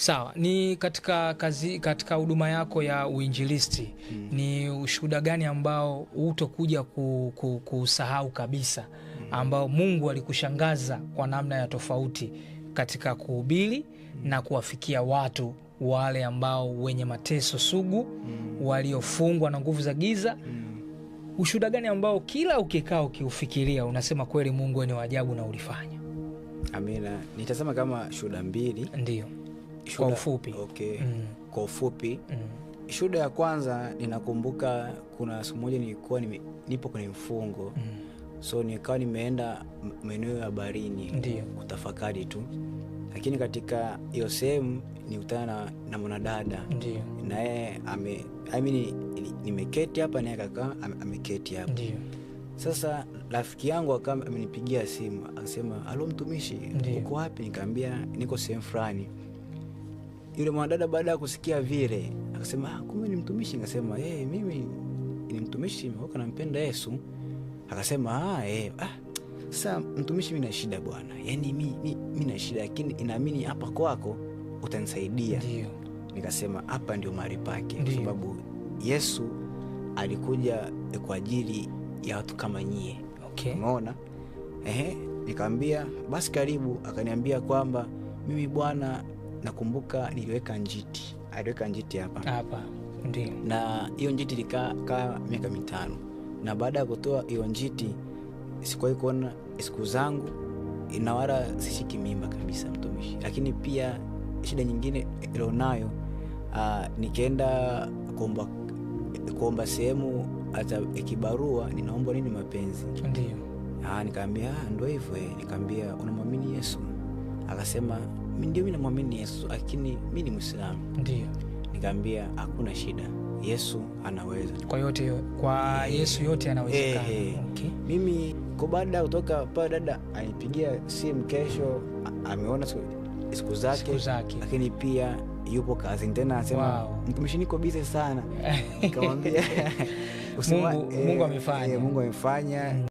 Sawa, ni katika huduma yako ya uinjilisti, ni ushuhuda gani ambao hutokuja kusahau kabisa, ambao Mungu alikushangaza kwa namna ya tofauti katika kuhubiri na kuwafikia watu wale ambao wenye mateso sugu, waliofungwa na nguvu za giza? Ushuhuda gani ambao kila ukikaa ukiufikiria unasema kweli Mungu ni wa ajabu na ulifanya? Amina. Nitasema kama shuhuda mbili. Ndio. Kwa ufupi. Okay. Kwa ufupi. Shuhuda ya kwanza, ninakumbuka kuna siku moja nilikuwa nipo kwenye mfungo. So nikawa nimeenda maeneo ya baharini kutafakari tu. Lakini katika hiyo sehemu nikutana na mwanadada. Ndio. Na yeye nimeketi hapa na kaka ameketi hapa. Ndio. Sasa rafiki yangu akawa amenipigia simu akasema, "Alo mtumishi, uko wapi?" Nikamwambia niko sehemu fulani. Yule mwanadada baada ya kusikia vile akasema, "Kumbe ni mtumishi." Nikasema, "Mimi ni mtumishi, mimi nampenda Yesu." Akasema, "Sasa mtumishi, mimi na shida bwana. Yaani mimi na shida, lakini inaamini hapa kwako utanisaidia." Ndio. Nikasema hapa ndio mahali pake, kwa sababu Yesu alikuja kwa ajili ya watu kama nyie. Okay. Umeona? Nikamwambia basi karibu. Akaniambia kwamba mimi bwana, nakumbuka niliweka njiti. Aliweka njiti hapa. Ndio. Na hiyo njiti ilikaa miaka 5. Na baada ya kutoa hiyo njiti sikuwahi kuona siku zangu, na wala sishiki mimba kabisa mtumishi. Lakini pia shida nyingine ilionayo, nikaenda kuomba sehemu hata kibarua, ninaomba nini mapenzi. Ndio. Nikamwambia ndio hivyo. Nikamwambia unamwamini Yesu? Akasema mimi namwamini Yesu, lakini mimi ni Muislamu. Ndio. Nikamwambia hakuna shida, Yesu anaweza. Kwa Yesu yote anawezekana. Okay. Mimi kwa baada ya kutoka pale, dada anipigia simu kesho, ameona siku zake. Lakini pia yupo kazi tena, anasema mtumishi, niko busy sana. Nikamwambia Mungu amefanya. Mungu amefanya.